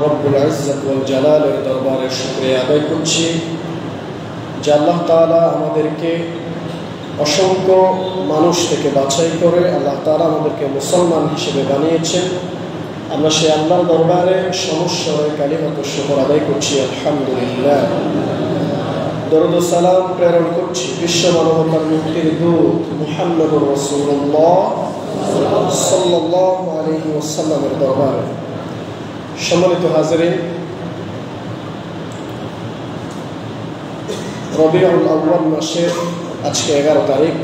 রব্বুল ইজ্জত ওয়াল জালালের দরবারে শুকরিয়া আদায় করছি যে আল্লাহ তাআলা আমাদেরকে অসংখ্য মানুষ থেকে বাছাই করে আল্লাহ তাআলা আমাদেরকে মুসলমান হিসেবে বানিয়েছেন। আমরা সেই আল্লাহর দরবারে সমস্যায় কালিমাত শুকর আদায় করছি আলহামদুলিল্লাহ। দরুদ ও সালাম প্রেরণ করছি বিশ্ব মানবতার মুক্তির দূত মুহাম্মদুর রাসূলুল্লাহ সাল্লাল্লাহু আলাইহি ওয়াসাল্লামের দরবারে। সম্মানিত হাজিরিন, রবিউল আউয়াল মাসের আজকে 11 তারিখ।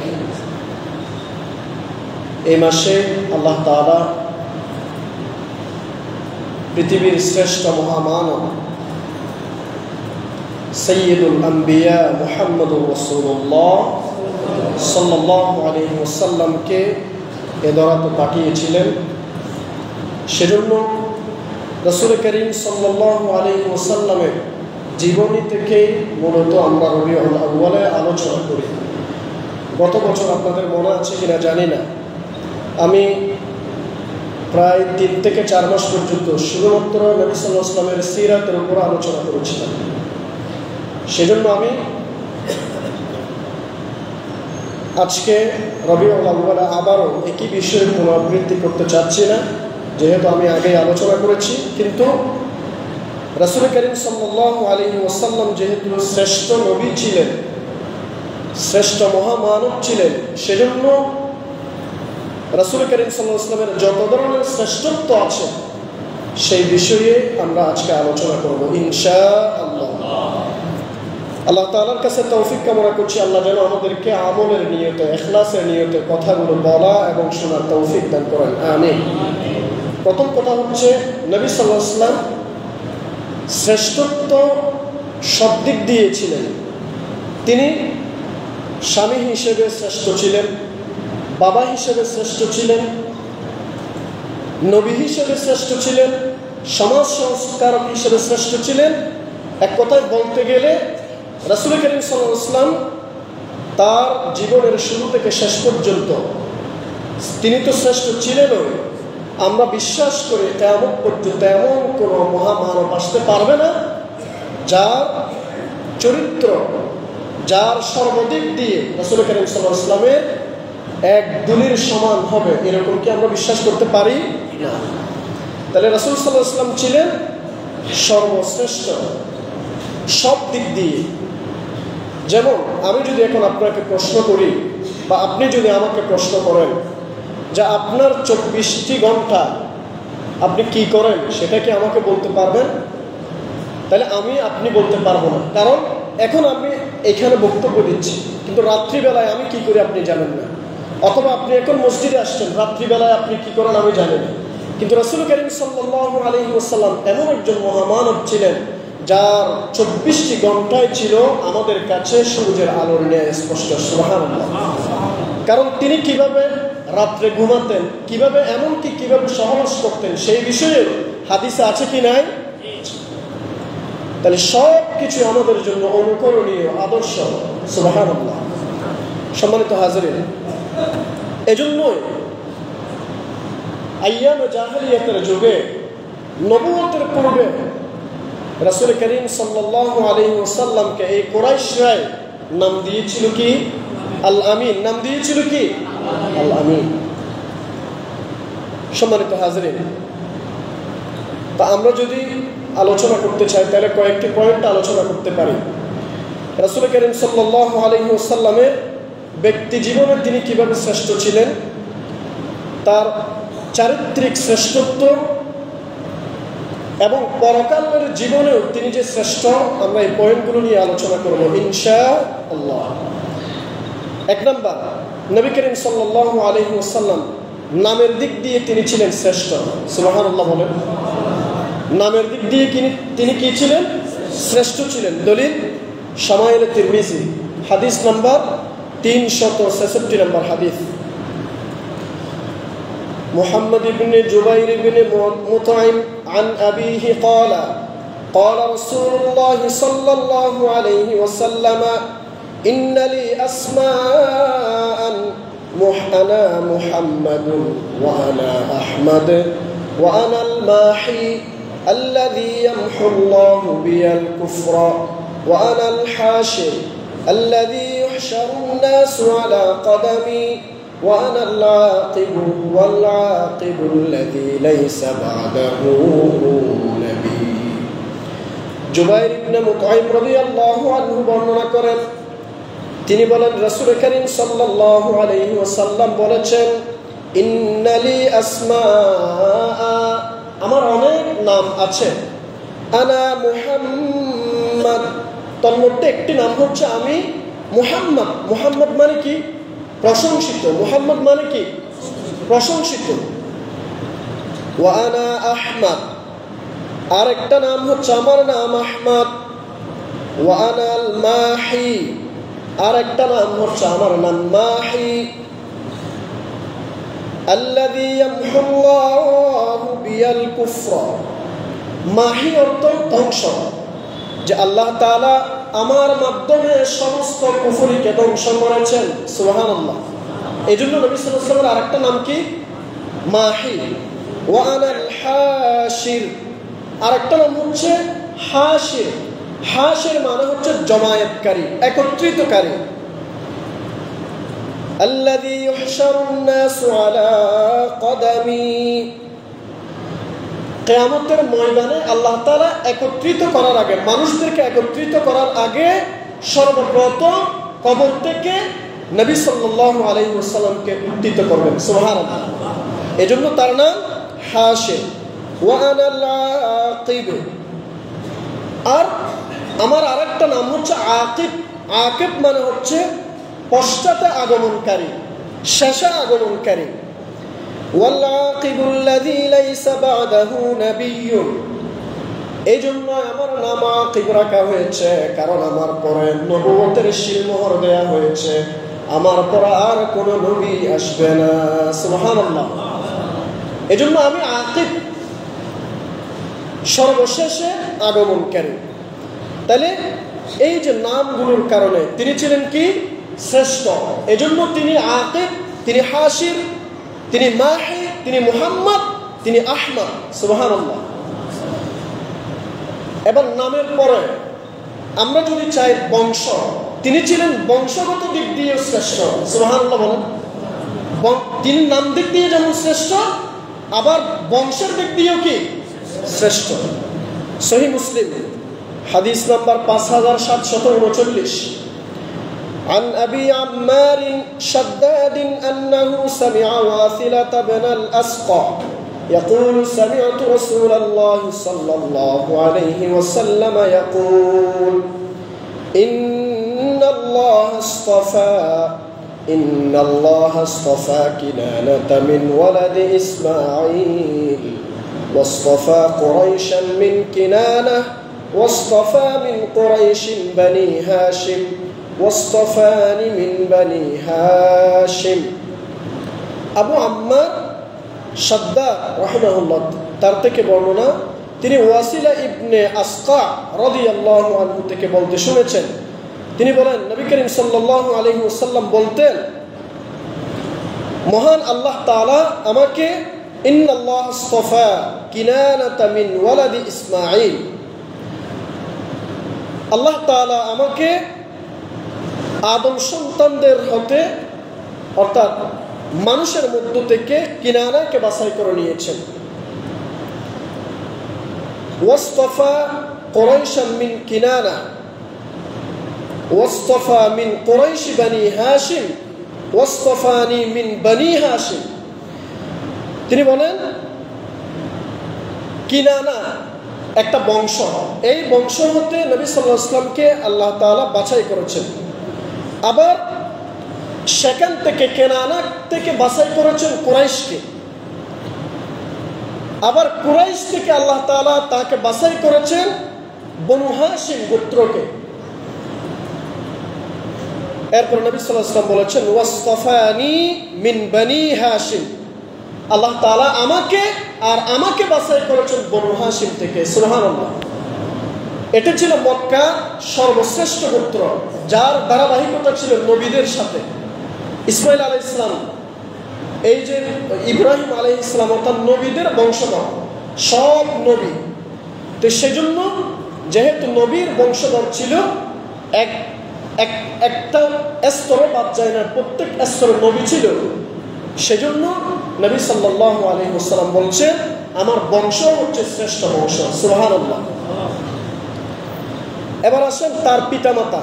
এই মাসে আল্লাহ তাআলা পৃথিবীর শ্রেষ্ঠ মহামানব সৈয়দুল আম্বিয়া মুহাম্মদুর রাসূলুল্লাহ সাল্লাল্লাহু আলাইহি ওয়াসাল্লামকে এ দরাতে পাঠিয়েছিলেন। সেজন্য রাসূল করিম সাল্লাল্লাহু আলাইহি ওয়াসাল্লামের জীবনী থেকে মূলত আমরা রবিউল আউয়ালে আলোচনা করি। গত বছর আপনাদের মনে আছে কিনা জানি না, আমি প্রায় 3 থেকে 4 মাস পর্যন্ত শুধুমাত্র নবী সাল্লাল্লাহু আলাইহি ওয়াসাল্লামের সিরাতের উপর আলোচনা করেছিলাম। সেজন্য আমি আজকে রবিউল আউয়ালে আবারও একই বিষয়ে পুনরাবৃত্তি করতে চাচ্ছি না, যেহেতু আমি আগেই আলোচনা করেছি। কিন্তু রাসূল করিম সাল্লাল্লাহু আলাইহি ওয়াসাল্লাম যেহেতু শ্রেষ্ঠ নবী ছিলেন, শ্রেষ্ঠ মহামানব ছিলেন, সেজন্য রাসূল করিম সাল্লাল্লাহু আলাইহি ওয়াসাল্লামের যত ধরনের শ্রেষ্ঠত্ব আছে সেই বিষয়ে আমরা আজকে আলোচনা করব ইনশাআল্লাহ। আল্লাহ তাআলার কাছে তৌফিক কামনা করছি, আল্লাহ যেন আমাদেরকে আমলের নিয়তে, ইখলাসের নিয়তে কথাগুলো বলা এবং শোনার তৌফিক দান করেন, আমিন। প্রথম কথা হচ্ছে, নবী সাল্লাল্লাহু আলাইহি ওয়াসাল্লাম শ্রেষ্ঠত্ব সব দিক দিয়ে ছিলেন। তিনি স্বামী হিসেবে শ্রেষ্ঠ ছিলেন, বাবা হিসেবে শ্রেষ্ঠ ছিলেন, নবী হিসেবে শ্রেষ্ঠ ছিলেন, সমাজ সংস্কারক হিসেবে শ্রেষ্ঠ ছিলেন। এক কথায় বলতে গেলে রাসূল করিম সাল্লাল্লাহু আলাইহি ওয়াসাল্লাম তার জীবনের শুরু থেকে শেষ পর্যন্ত তিনি তো শ্রেষ্ঠ ছিলেনই। আমরা বিশ্বাস করি কিয়ামত পর্যন্ত এমন কোনো মহামানব আসতে পারবে না যার চরিত্র, যার সর্বদিক দিয়ে রাসূল করিম সাল্লাল্লাহু আলাইহি ওয়াসাল্লামের এক দুলির সমান হবে, এরকম কি আমরা বিশ্বাস করতে পারি না? তাহলে রাসূল সাল্লাল্লাহু আলাইহি ওয়াসাল্লাম ছিলেন সর্বশ্রেষ্ঠ সব দিক দিয়ে। যেমন আমি যদি এখন আপনাকে প্রশ্ন করি বা আপনি যদি আমাকে প্রশ্ন করেন যে আপনার 24টি ঘন্টা আপনি কি করেন, সেটা কি আমাকে বলতে পারবেন? তাহলে আপনি বলতে পারবো না, কারণ এখন আমি এখানে বক্তব্য দিচ্ছি, কিন্তু রাত্রিবেলায় আমি কি করি আপনি জানেন না। অথবা আপনি এখন মসজিদে আসছেন, রাত্রিবেলায় আপনি কি করেন আমি জানি না। কিন্তু রাসূল করিম সাল্লাল্লাহু আলাইহি ওয়াসাল্লাম এমন একজন মহামানব ছিলেন যার 24টি ঘন্টায় ছিল আমাদের কাছে সূর্যের আলোর ন্যায় স্পষ্ট, সুবহানাল্লাহ। কারণ তিনি কিভাবে রাত্রে ঘুমাতেন, কিভাবে এমনকি কিভাবে সহবাস করতেন, সেই বিষয়ে হাদিসে আছে কি নাই? তাহলে সব কিছু আমাদের জন্য অনুকরণীয়, আদর্শ, সুবহানাল্লাহ। সম্মানিত হাজিরিন, এজন্যই আইয়ামে জাহেলিয়াতের যুগে, নবুয়তের পূর্বে রাসূল করিম সাল্লাল্লাহু আলাইহি ওয়াসাল্লামকে এই কুরাইশরাই নাম দিয়েছিল কি? আল আমিন। নাম দিয়েছিল কি? আল আমিন। সম্মানিত হাজিরিন, তা আমরা যদি আলোচনা করতে চাই তাহলে কয়েকটি পয়েন্ট আলোচনা করতে পারি। রাসূল করিম সাল্লাল্লাহু আলাইহি ওয়াসাল্লামের ব্যক্তি জীবনে তিনি কিভাবে শ্রেষ্ঠ ছিলেন, তার চারিত্রিক শ্রেষ্ঠত্ব এবং পরকালের জীবনেও তিনি যে শ্রেষ্ঠ, আমরা এই পয়েন্টগুলো নিয়ে আলোচনা করব ইনশাআল্লাহ। 1 নাম্বার, নবী করিম সাল্লাল্লাহু আলাইহি ওয়াসাল্লাম নামের দিক দিয়ে তিনি ছিলেন শ্রেষ্ঠ, সুবহানাল্লাহ বলেন। নামের দিক দিয়ে তিনি কি ছিলেন? শ্রেষ্ঠ ছিলেন। দলিল শামাইল তিরমিজি, হাদিস নাম্বার 366 নম্বর হাদিস। মুহাম্মদ ইবনে জুবাইর ইবনে মুতঈম আন আবিহি قال قال رسول الله صلى الله عليه وسلم إن لي أسماء أنا محمد وأنا أحمد وأنا الماحي الذي يمحو الله بي الكفر وأنا الحاشر الذي يحشر الناس على قدمي وأنا العاقب والعاقب الذي ليس بعده نبي জুবাইর ইবনে মুতঈম রাদিয়াল্লাহু আনহু বর্ণনা করেন, তিনি বলেন রাসূল করিম সাল্লাল্লাহু আলাইহি ওয়াসাল্লাম বলেছেন, ইন্নালি আসমাআ, আমার অনেক নাম আছে, আনা মুহাম্মদ, তার মধ্যে একটি নাম হচ্ছে আমি মুহাম্মদ। মুহাম্মদ মানে কি? প্রশংসিত। মুহাম্মদ মানে কি? প্রশংসিত। ওয়া আনা আহমদ, আর একটা নাম হচ্ছে আমার নাম আহমদ। ওয়া আনা আল মাহি, আর একটা নাম হচ্ছে আমার নাম মাহি। আল্লাযী ইয়ামহুল্লাহু বিয়াল কুফর, মাহি অর্থ ধ্বংস, যে আল্লাহ তাআলা আমার মাধ্যমে সমস্ত কুফরিকে ধ্বংস করেছেন। সুবহানাল্লাহ। এই জন্য নবী সাল্লাল্লাহু আলাইহি ওয়াসাল্লামের আরেকটা নাম কি? মাহি। ওয়া আনাল হাশির, আরেকটা নাম হচ্ছে হাশির। হাশির মানে হচ্ছে জমায়েতকারী, একত্রিতকারী। আল্লাযী ইউহশারুন নাসু আলা কদামি, কিয়ামতের ময়দানে আল্লাহ তাআলা একত্রিত করার আগে, মানুষদেরকে একত্রিত করার আগে সর্বপ্রথম কবর থেকে নবী সাল্লাল্লাহু আলাইহি ওয়াসাল্লামকে উত্থিত করবেন। সুবহানাল্লাহ। এজন্য তার নাম হাশির। ওয়া আনাল আকিব, আর আমার আরেকটা নাম হচ্ছে আকিব। আকিব মানে হচ্ছে পশ্চাতে আগমনকারী, শেষে আগমনকারী। ওয়াল আকিবুল্লাযী লাইসা বা'দাহু নাবিয়্যুন, এই জন্য আমার নাম আকিব রাখা হয়েছে, কারণ আমার পরে নবুয়তের শিলমোহর দেয়া হয়েছে, আমার পরে আর কোন নবী আসবে না। সুবহানাল্লাহ। এজন্য আমি আকিব, সর্বশেষে আগমনকারী। তাহলে এই যে নামগুলোর কারণে তিনি ছিলেন কি? শ্রেষ্ঠ। এজন্য তিনি আকিব, তিনি হাশির, তিনি মাহি, তিনি মুহাম্মদ, তিনি আহমদ। সুবহানাল্লাহ। এবার নামের পরে আমরা যদি চাই বংশ, তিনি ছিলেন বংশগত দিক দিয়ে শ্রেষ্ঠ। সুবহানাল্লাহ বলেন। তিনি নাম দিক দিয়ে যেমন শ্রেষ্ঠ, আবার বংশের দিক দিয়েও কি শ্রেষ্ঠ। সহিহ মুসলিম হাদিস নাম্বার 5739, عن أبي عمار شداد أنه سمع واثلة بن الأسقع يقول سمعت رسول الله صلى الله عليه وسلم يقول إن الله اصطفى كنانة من ولد إسماعيل واصطفى قريشا من كنانة واصطفى من قريش بني هاشم واصطفاني من بني هاشم। আবু আম্মার শাদ্দাদ রাহিমাহুল্লাহ তার থেকে বর্ণনা, তিনি ওয়াসিলা ইবনে আসকা রাদিয়াল্লাহু আনহু থেকে বলতে শুনেছেন, তিনি বলেন নবী করিম সাল্লাল্লাহু আলাইহি ওয়াসাল্লাম বলতেন, মহান আল্লাহ তাআলা আমাকে ইন্নাল্লাহ ইসতাফা কিনানাতা মিন ওয়ালাদি ইসমাঈল, আল্লাহ তাআলা আমাকে আদম সন্তানদের হতে, অর্থাৎ মানুষের মধ্য থেকে কিনানাকে বাছাই করে নিয়েছেন। ওয়াসতাফা কুরাইশাম মিন কিনানা ওয়াসতাফা মিন কুরাইশ বনি হাশিম ওয়াসতাফানি মিন বনি হাশিম। তিনি বলেন কিনানা একটা বংশ, এই বংশ হতে নবী সাল্লাল্লাহু আলাইহি ওয়াসাল্লামকে আল্লাহ তাআলা বাছাই করেছেন। আবার সেখান থেকে কেনানা থেকে বাছাই করেছেন কুরাইশকে, আবার কুরাইশ থেকে আল্লাহ তাআলা তাকে বাছাই করেছেন বনু হাশিম গোত্রকে। এরপর নবী সাল্লাল্লাহু আলাইহি ওয়াসাল্লাম বলেছেন ওয়াসতাফানি মিন বনি হাশিম, আল্লাহ তাআলা আমাকে বাছাই করেছেন বনু হাশিম থেকে। সুবহানাল্লাহ। এটা ছিল মক্কা সর্বশ্রেষ্ঠ গোত্র, যার ধারাবাহিকতা ছিল নবীদের সাথে। ইসমাইল আলাইহিস সালাম, এই যে ইব্রাহিম আলাইহিস সালাম অর্থাৎ নবীদের বংশধর, সব নবী তো সেজন্য যেহেতু নবীর বংশধর ছিল, একটা স্তর বাদ যায় না, প্রত্যেক স্তর নবী ছিল। সেজন্য নবী সাল্লাল্লাহু আলাইহি ওয়াসাল্লাম বলছেন আমার বংশ হচ্ছে শ্রেষ্ঠ বংশ। সুবহানাল্লাহ। এবার আসেন তার পিতামাতা,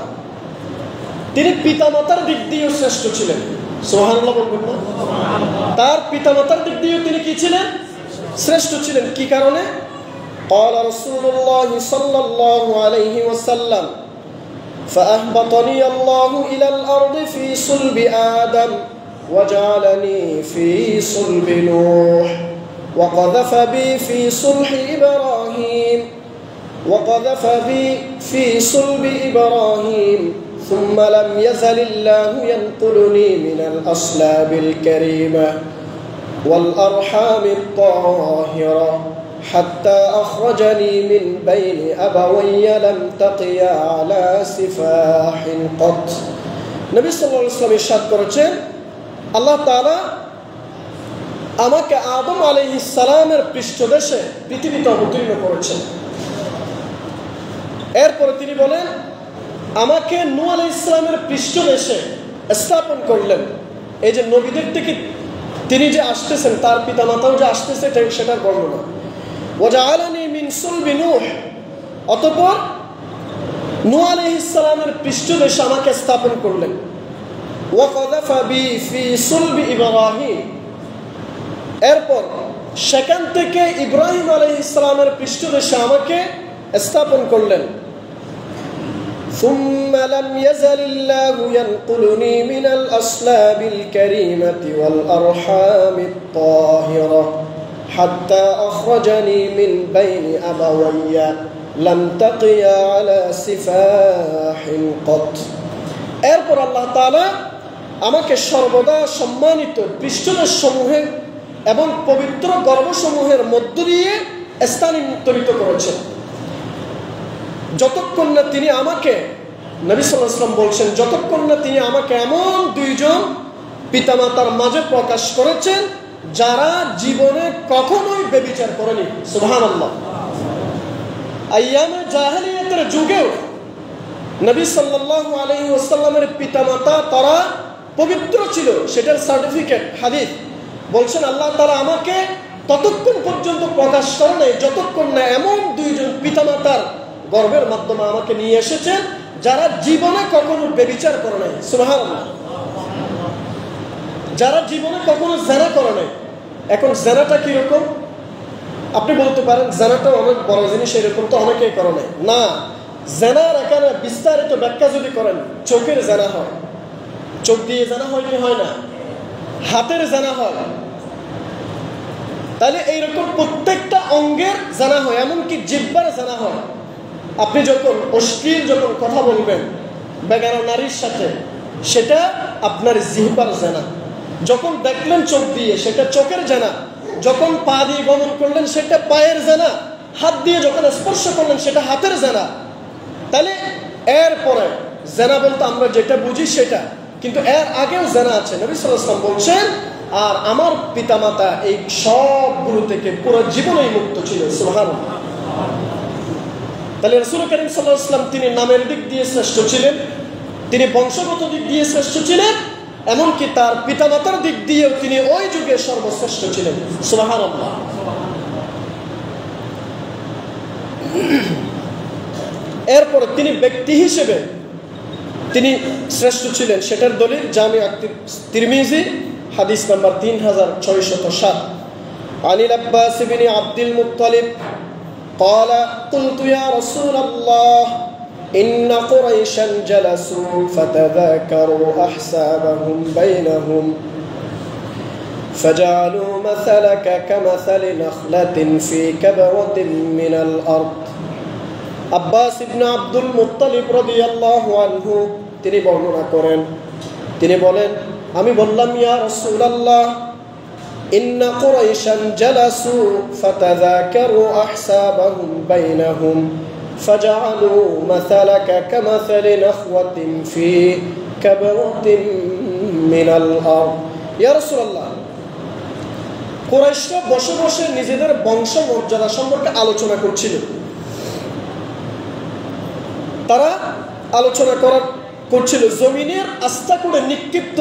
তিনি পিতামাতার দিক দিয়েও শ্রেষ্ঠ ছিলেন। সুবহানাল্লাহ বলবেন না? তার পিতামাতার দিক দিয়েও তিনি কি ছিলেন? শ্রেষ্ঠ ছিলেন। কি কারণে? قال رسول الله صلى الله عليه وسلم فأهبطني الله إلى الأرض في صلب آدم وجعلني في صلب نوح وقذف بي في صلح إبراهيم في صلب إبراهيم ثم لم يزل الله ينقلني من الأصلاب الكريمة والأرحام الطاهرة حتى أخرجني من بين أبوي لم تقيا على سفاح قط. নবী সাল্লাল্লাহু আলাইহি ওয়াসাল্লাম ইরশাদ করেছেন, আল্লাহ তাআলা আমাকে আদম আলাইহিস সালামের পৃষ্ঠদেশে পৃথিবীতে অবতীর্ণ করেছেন। এরপরে তিনি বলেন আমাকে নূহ আলাইহিস সালামের পৃষ্ঠদেশে স্থাপন করলেন। এই যে নবীদের থেকে তিনি যে আসতেছেন, তার পিতামাতাও যে আসতেছে সেটার বর্ণনা। ওয়াজআলানি মিন সুলবি নূহ, অতঃপর নূহ আলাইহিস সালামের পৃষ্ঠদেশে আমাকে স্থাপন করলেন। ওয়াকাযাফা বি ফি সুলবি ইব্রাহিম, এরপর সেখান থেকে ইব্রাহিম আলাইহিস সালামের পৃষ্ঠদেশে আমাকে স্থাপন করলেন। ثم لم يزل الله ينقلني من الأصلاب الكريمة والأرحام الطاهرة حتى أخرجني من بين أبوي لم تقيا على سفاح قط. এরপর আল্লাহ তাআলা আমাকে সর্বদা সম্মানিত পৃষ্ঠদেশ সমূহের এবং পবিত্র গর্ভসমূহের মধ্য দিয়ে স্থানান্তরিত করেছেন, যতক্ষণ না তিনি আমাকে, নবী সাল্লাল্লাহু আলাইহি ওয়াসাল্লাম বলছেন, যতক্ষণ না তিনি আমাকে এমন দুইজন পিতামাতার মাঝে প্রকাশ করেছেন যারা জীবনে কখনোই ব্যভিচার করেনি। সুবহানাল্লাহ। আইয়ামে জাহেলিয়াতের যুগেও নবী সাল্লাল্লাহু আলাইহি ওয়াসাল্লামের পিতামাতা তারা পবিত্র ছিল, সেটার সার্টিফিকেট হাদিস বলছেন আল্লাহ তাআলা আমাকে ততক্ষণ পর্যন্ত প্রকাশ করে নাই যতক্ষণ না এমন দুইজন পিতামাতার গর্ভের মাধ্যমে আমাকে নিয়ে এসেছেন যারা জীবনে কখনো ব্যভিচার করে নাই। সুবহানাল্লাহ। যারা জীবনে কখনো জিনা করে নাই। এখন জিনাটা কিরকম? আপনি বলতে পারেন জিনাটা অনেক বড় জিনিস, এরকম তো অনেকেই করে নাই। না, জিনার এখানে বিস্তারিত ব্যাখ্যা যদি করেন, চোখের জিনা হয়, চোখ দিয়ে জিনা হয় কি হয় না? হাতের জিনা হয়। তাহলে এইরকম প্রত্যেকটা অঙ্গের জিনা হয়, এমনকি জিহ্বার জিনা হয়। আপনি যখন অশ্লীল কথা বলবেন বেগানা নারীর সাথে, সেটা আপনার জিহ্বার জিনা। যখন দেখলেন চোখ দিয়ে, সেটা চোখের জিনা। যখন পা দিয়ে গমন করলেন, সেটা পায়ের জিনা। হাত দিয়ে যখন স্পর্শ করলেন, সেটা হাতের জিনা। তাহলে এরপরে জিনা বলতে আমরা যেটা বুঝি সেটা, কিন্তু এর আগেও জিনা আছে। নবী সাল্লাল্লাহু আলাইহি ওয়াসাল্লাম বলছেন আর আমার পিতামাতা এই সবগুলো থেকে পুরো জীবনেই মুক্ত ছিল। সুবহানাল্লাহ। তাহলে রাসূল করিম সাল্লাল্লাহু আলাইহি ওয়াসাল্লাম তিনি নামের দিক দিয়ে শ্রেষ্ঠ ছিলেন, তিনি বংশগত দিক দিয়ে শ্রেষ্ঠ ছিলেন, এমনকি তার পিতামাতার দিক দিয়েও তিনি ওই যুগে সর্বশ্রেষ্ঠ ছিলেন। সুবহানাল্লাহ। এরপর তিনি ব্যক্তি হিসেবে তিনি শ্রেষ্ঠ ছিলেন, সেটার দলিল জামি তিরমিজি হাদিস নাম্বার 3607। আনিল আব্বাস ইবনে আব্দুল মুত্তালিব قال قلت يا رسول الله إن قريشا جلسوا فتذاكروا أحسابهم بينهم فجعلوا مثلك كمثل نخلة في كبوة من الأرض. আব্বাস ইবনে আব্দুল মুত্তালিব রাদিয়াল্লাহু আনহু তিনি বর্ণনা করেন, তিনি বলেন আমি বললাম ইয়া রাসূলুল্লাহ ইন্না কুরাইশান জালাসু ফাতাযাকারু আহসাবাহুম বাইনাহুম ফাজআলু মাসালাকা কামাসালি নাখওয়াতিন ফি কাবওয়াতিন মিনাল আরদ। ইয়া রাসূলুল্লাহ, কুরাইশরা বসে বসে নিজেদের বংশ মর্যাদা সম্পর্কে আলোচনা করছিল। তারা আলোচনা করছিল জমিনের আস্থা করে নিক্ষিপ্ত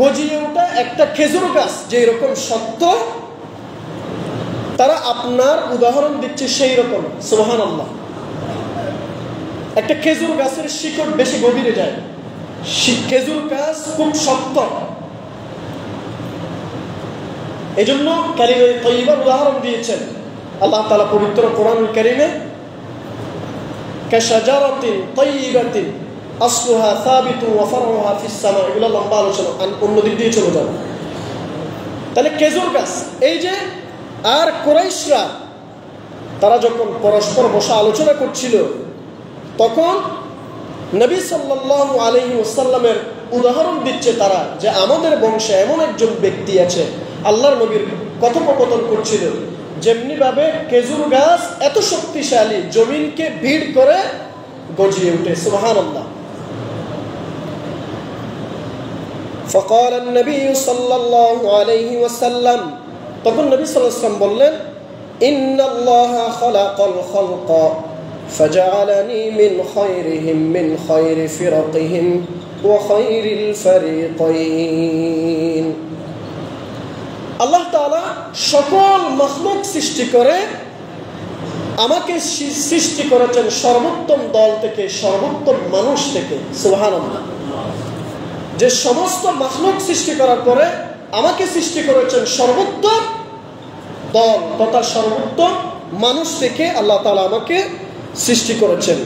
গজিয়ে ওঠা একটা খেজুর গাছ যে এরকম শক্ত, তারা আপনার উদাহরণ দিচ্ছে সেই রকম। সুবহানাল্লাহ। একটা খেজুর গাছের শিকড় বেশি গভীরে যায়, খেজুর গাছ খুব শক্ত, এই জন্য কালিমে তয়্যিবার উদাহরণ দিয়েছেন আল্লাহ তাআলা পবিত্র কোরআনুল কারীমে, কাশাজারাতিন তয়্যিবাতিন আসলুহা সাবিতুন ওয়া ফারউহা ফিস সামা। এগুলো লম্বা আলোচনা, অন্য দিক দিয়ে চলে যাবে। তাহলে খেজুর গাছ এই যে, আর কুরাইশরা তারা যখন পরস্পর বসে আলোচনা করছিল তখন নবী সাল্লাল্লাহু আলাইহি ওয়াসাল্লামের উদাহরণ দিচ্ছে তারা, যে আমাদের বংশে এমন একজন ব্যক্তি আছে, আল্লাহর নবীর কথোপকথন করছিল, যেমনি ভাবে খেজুর গাছ এত শক্তিশালী জমিনকে ভিড় করে গজিয়ে ওঠে। সুবহানাল্লাহ। فقال النبي صلى الله عليه وسلم, তখন নবী সাল্লাল্লাহু আলাইহি ওয়াসাল্লাম বললেন, ইন্নাল্লাহা খালাকাল খালকা ফাজআলানি মিন খায়রিহিম মিন খায়রি ফিরাকিহিম ওয়া খায়রিল ফারিকাইন। আল্লাহ তাআলা সকল মাখলুক সৃষ্টি করে আমাকে সৃষ্টি করেছেন সর্বোত্তম দল থেকে, সর্বোত্তম মানুষ থেকে। সুবহানাল্লাহ। যে সমস্ত মাখলুক সৃষ্টি করার পরে আমাকে সৃষ্টি করেছেন সর্বোত্তম দল তথা সর্বোত্তম মানুষ থেকে আল্লাহ তাআলা আমাকে সৃষ্টি করেছেন।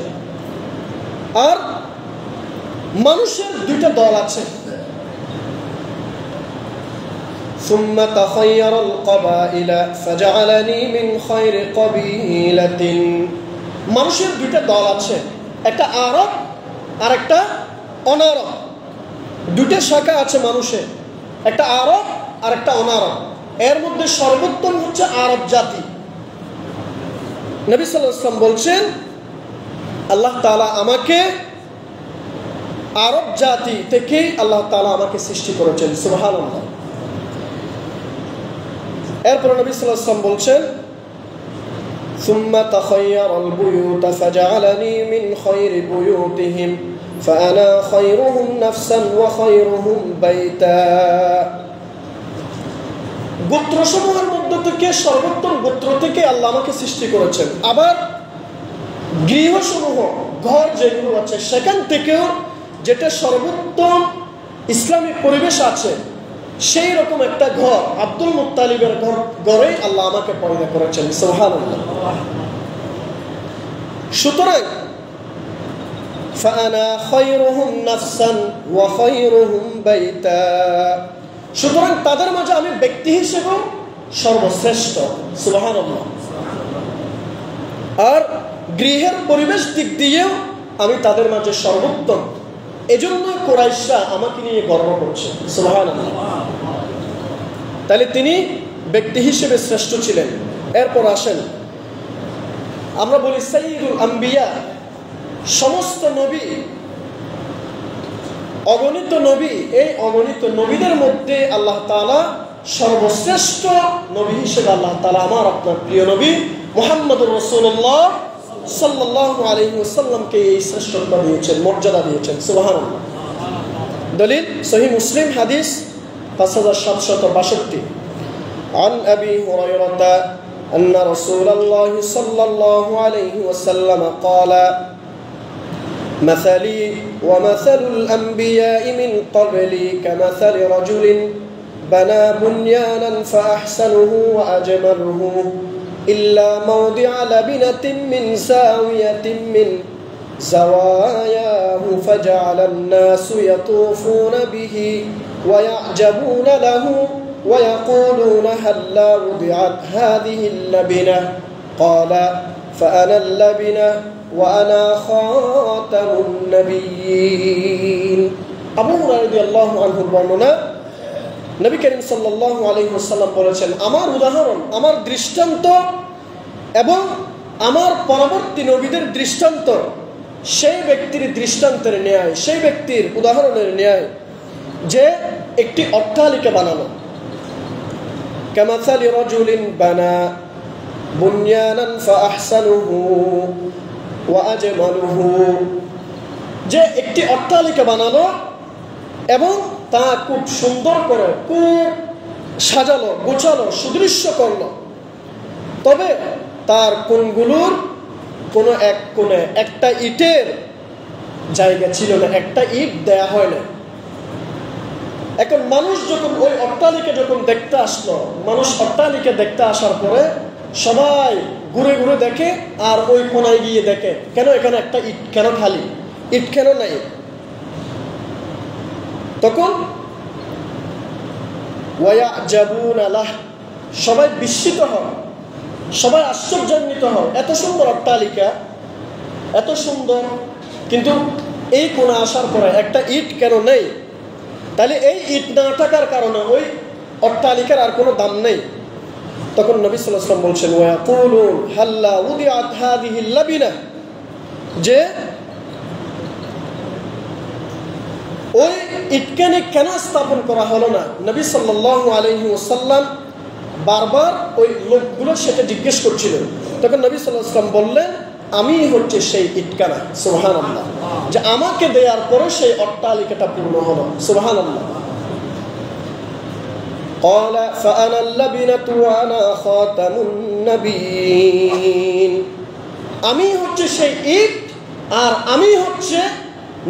আর মানুষের দুইটা দল আছে, ثم تخير القبائل فجعلني من خير قبيلة। মানুষের দুইটা দল আছে, একটা আরব আর একটা অনারব। দুইটা শাখা আছে মানুষের, একটা আরব আর একটা অনারব। এর মধ্যে সর্বোত্তম হচ্ছে আরব জাতি। নবী সাল্লাল্লাহু আলাইহি ওয়াসাল্লাম বলছেন, আল্লাহ তাআলা আমাকে আরব জাতি থেকে আল্লাহ তাআলা আমাকে সৃষ্টি করেছেন। সুবহানাল্লাহ। এরপর নবী সাল্লাল্লাহু আলাইহি ওয়াসাল্লাম বলছেন, ثم تخير البيوت فجعلني من خير بيوتهم فأنا خيرهم نفسا وخيرهم بيتا। গোত্রসমূহের মধ্য থেকে সর্বোত্তম গোত্র থেকে আল্লাহ আমাকে সৃষ্টি করেছেন। আবার গৃহসমূহ, ঘর যেগুলো আছে সেখান থেকেও যেটা সর্বোত্তম ইসলামিক পরিবেশ আছে সেই রকম একটা ঘর, আব্দুল মুত্তালিবের ঘরে আল্লাহ আমাকে পয়দা করেছেন। সুবহানাল্লাহ। সুতরাং ফাআনা খায়রুহুম নাফসান ওয়া খায়রুহুম বাইতা, সুতরাং তাদের মাঝে আমি ব্যক্তি হিসেবে সর্বশ্রেষ্ঠ। সুবহানাল্লাহ। আর গৃহের পরিবেশ দিক দিয়েও আমি তাদের মাঝে সর্বোত্তম। এজন্য কুরাইশরা আমাকে নিয়ে গর্ব করছে। সুবহানাল্লাহ। তাহলে তিনি ব্যক্তি হিসেবে শ্রেষ্ঠ ছিলেন। এরপর আসেন, আমরা বলি সাইয়্যিদুল আম্বিয়া, সমস্ত নবী, অগণিত নবী, এই অগণিত নবীদের মধ্যে আল্লাহ তাআলা সর্বশ্রেষ্ঠ নবী হিসেবে আল্লাহ তাআলা আমার আপনার প্রিয় নবী মুহাম্মদুর রাসূলুল্লাহ সাল্লাল্লাহু আলাইহি ওয়াসাল্লামকে এই শ্রেষ্ঠত্ব দিয়েছেন, মর্যাদা দিয়েছেন। সুবহানাল্লাহ। দলিল সহিহ মুসলিম হাদিস 5762। عن أبي هريرة أن رسول الله صلى الله عليه وسلم قال مثلي ومثل الأنبياء من قبلي كمثل رجل بنى بنيانا فأحسنه وأجمله إلا موضع لبنة من زاوية من زواياه فجعل الناس يطوفون به ويعجبون له ويقولون هلا وضعت هذه اللبنة قال فأنا اللبنة وأنا خاتم النبيين। আবু হুরায়রা রাদিয়াল্লাহু আনহু বর্ণনা, নবী করিম সাল্লাল্লাহু আলাইহি ওয়াসাল্লাম বলেছেন, আমার উদাহরণ, আমার দৃষ্টান্ত এবং আমার পরবর্তী নবীদের দৃষ্টান্ত সেই ব্যক্তির দৃষ্টান্তের ন্যায়, সেই ব্যক্তির উদাহরণের ন্যায় যে একটি অট্টালিকা বানানো। কামাসালি রাজুলিন বানা বুনয়ানান ফাআহসানুহু ওয়া আজমালুহু, যে একটি অট্টালিকা বানালো এবং তা খুব সুন্দর করে খুব সাজালো, গোছালো, সুদৃশ্য করলো, তবে তার কোণগুলোর কোনো এক কোণে একটা ইটের জায়গা ছিল না, একটা ইট দেয়া হয় না। এখন মানুষ যখন ওই অট্টালিকা যখন দেখতে আসলো, মানুষ অট্টালিকা দেখতে আসার পরে সবাই ঘুরে ঘুরে দেখে আর ওই কোণায় গিয়ে দেখে কেন এখানে একটা ইট কেন খালি, ইট কেন নাই। তখন ওয়ায়াজাবুনা লাহ, সবাই বিস্মিত হয়, সবাই আশ্চর্যান্বিত হয়, এত সুন্দর অট্টালিকা, এত সুন্দর, কিন্তু এই কোণে আসার পরে একটা ইট কেন নেই। তাহলে এই ইট না থাকার কারণে ওই অট্টালিকার আর কোনো দাম নেই। তখন নবী সাল্লাল্লাহু আলাইহি ওয়াসাল্লাম বলছেন ওয়ায়াকুলুন হাল্লা উদিআত হাযিহিল লাবিনা, যে ওই ইটখানে কেন স্থাপন করা হলো না। নবী সাল্লাল্লাহু আলাইহি ওয়াসাল্লাম বারবার ওই লোকগুলো সেটা জিজ্ঞেস করছিলেন। তখন নবী সাল্লাল্লাহু আলাইহি ওয়াসাল্লাম বললেন, আমি হচ্ছে সেই ইটখানা, সুবহানাল্লাহ, যে আমাকে দেওয়ার পরে সেই অট্টালিকাটা পূর্ণ হলো, সুবহানাল্লাহ। قال فأنا اللبنة وأنا خاتم النبيين, আমি হচ্ছে সেই ইট আর আমি হচ্ছে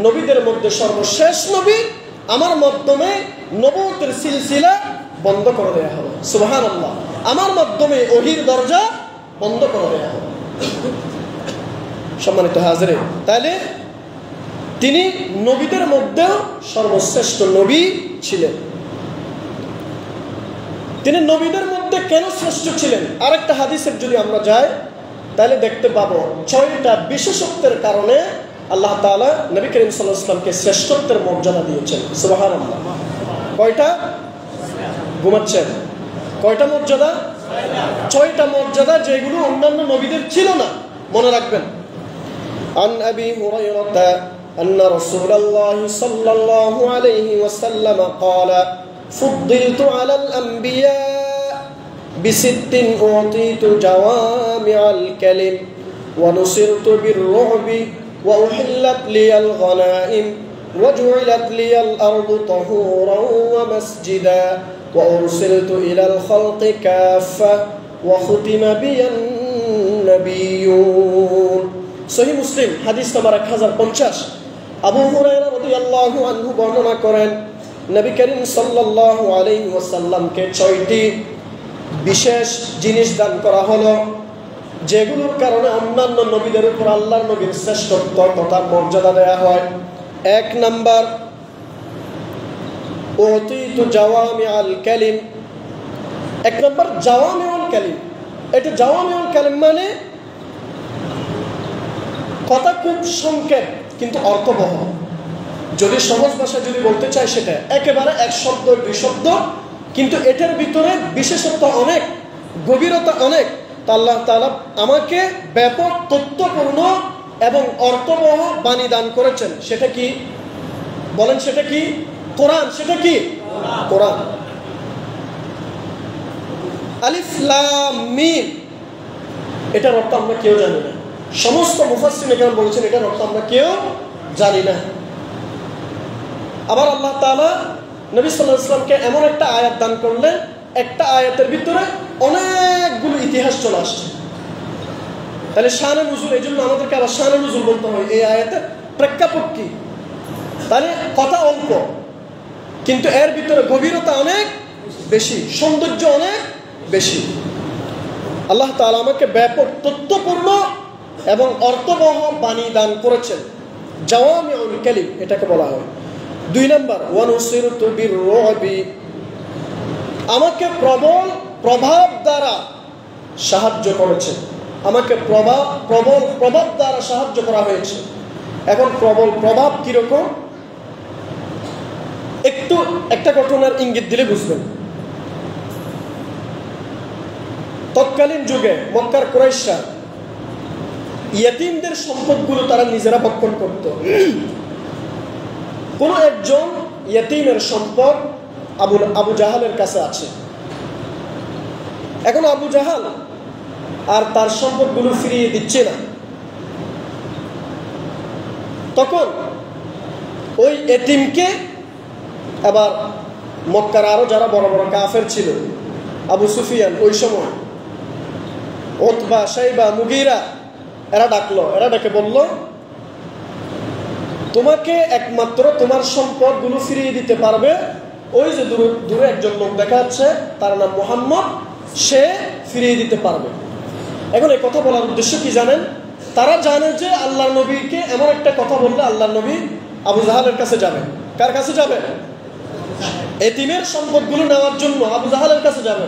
নবীদের মধ্যে সর্বশেষ নবী, আমার মাধ্যমে নবুয়তের সিলসিলা বন্ধ করে দেয়া হবে, সুবহানাল্লাহ, আমার মাধ্যমে ওহীর দরজা বন্ধ করে দেয়া হবে। সম্মানিত হাজিরিন, তাহলে তিনি নবীদের মধ্যেও সর্বশ্রেষ্ঠ নবী ছিলেন। তিনি নবীদের মধ্যে কেন শ্রেষ্ঠ ছিলেন, আরেকটা হাদিসের যদি আমরা যাই তাহলে দেখতে পাবো 6টা বিশেষত্বের কারণে আল্লাহ তাআলা নবী করিম সাল্লাল্লাহু আলাইহি ওয়াসাল্লামকে শ্রেষ্ঠত্বের মর্যাদা দিয়েছেন, সুবহানাল্লাহ। কয়টা? ঘুমাচ্ছেন? কয়টা মর্যাদা? 6টা মর্যাদা, যেগুলো অন্যান্য নবীদের ছিল না, মনে রাখবেন। আন আবি হুরায়রা আন্না রাসূলুল্লাহ সাল্লাল্লাহু আলাইহি ওয়াসাল্লাম ক্বালা ফুদ্দিলতু আলাল আমবিয়া বিসিত্তিন উতিতু জাওয়ামিআল কালিম ওয়া নুসিরতু বির-রু'বি ওয়া উহিল্লাত লিয়াল গনাইম ওয়া জু'iলাত লিয়াল আরদু তাহুরান ওয়া মাসজিদা ওয়া উরসিলতু ইলাল খালqi কাফা ওয়া খুতিমা বিয়ান নাবিয়্যুন। সহিহ মুসলিম হাদিস নাম্বার 1050। আবু হুরায়রা রাদিয়াল্লাহু আনহু বর্ণনা করেন, নবী করিম সাল্লাল্লাহু আলাইহি ওয়াসাল্লামকে 6টি বিশেষ জিনিস দান করা হলো, যেগুলোর কারণে অন্যান্য নবীদের উপর আল্লাহর নবীর শ্রেষ্ঠত্ব তথা মর্যাদা দেয়া হয়। 1 নাম্বার উতিতু জাওয়ামিআল কালিম। 1 নাম্বার জাওয়ামিউল কালিম। এটা জাওয়ামিউল কালিম মানে কথা খুব সংক্ষেপ কিন্তু অর্থবহ। যদি সহজ ভাষায় যদি বলতে চাই, সেটা একেবারে 1 শব্দ 2 শব্দ, কিন্তু এটার ভিতরে বিশেষত্ব অনেক, গভীরতা অনেক। আল্লাহ তাআলা আমাকে ব্যাপক তথ্যপূর্ণ এবং অর্থবহ বাণী দান করেছেন। সেটা কি বলেন? সেটা কি? কোরআন। সেটা কি? কোরআন। আলিফ লাম মিম, এটার অর্থ আমরা কেউ জানি না। সমস্ত মুফাসসিরিন কেরাম বলেছেন এটার অর্থ আমরা কেউ জানি না। আবার আল্লাহ তাআলা নবী সাল্লাল্লাহু আলাইহি ওয়াসাল্লামকে এমন একটা আয়াত দান করলেন, একটা আয়াতের ভিতরে অনেকগুলো ইতিহাস চলে আসছে। তাহলে শানে নুজুল, এই জন্য আমাদেরকে আবার শানে নুজুল বলতে হয়। এই আয়াতের প্রেক্ষাপট কি? তাহলে কথা অল্প, কিন্তু এর ভিতরে গভীরতা অনেক বেশি, সৌন্দর্য অনেক বেশি। আল্লাহ তাআলা আমাকে ব্যাপক তথ্যপূর্ণ এবং অর্থবহ বাণী দান করেছেন, জাওয়ামিউল কালিম এটাকে বলা হয়। 2 নাম্বার ওয়া নুসিরতু বির-রু'বি, আমাকে প্রবল প্রভাব দ্বারা সাহায্য করেছেন। আমাকে প্রবল প্রভাব দ্বারা সাহায্য করা হয়েছে। এখন প্রবল প্রভাব কিরকম, একটু একটা ঘটনার ইঙ্গিত দিলে বুঝবেন। তৎকালীন যুগে মক্কার কুরাইশরা ইয়েতিমদের সম্পদগুলো তারা নিজেরা ভক্ষণ করত। কোন একজন ইয়েতিমের সম্পদ আবু জাহালের কাছে আছে। এখন আবু জাহাল আর তার সম্পদগুলো ফিরিয়ে দিচ্ছে না। তখন ওই এতিমকে আবার মক্কার আরো যারা বড় বড় কাফের ছিল, আবু সুফিয়ান, ওই সময় উতবা, শাইবা, মুগীরা, এরা ডাকলো, এরা ডেকে বলল, তোমাকে একমাত্র তোমার সম্পদগুলো ফিরিয়ে দিতে পারবে ওই যে দূরে একজন লোক দেখা যাচ্ছে, তার নাম মুহাম্মদ, সে ফিরিয়ে দিতে পারবে। এখন এই কথা বলার উদ্দেশ্য কি জানেন? তারা জানে যে আল্লাহ নবীকে এমন একটা কথা বললে আল্লাহ নবী আবু জাহালের কাছে যাবে। কার কাছে যাবে? এতিমের সম্পদগুলো নেওয়ার জন্য আবু জাহালের কাছে যাবে।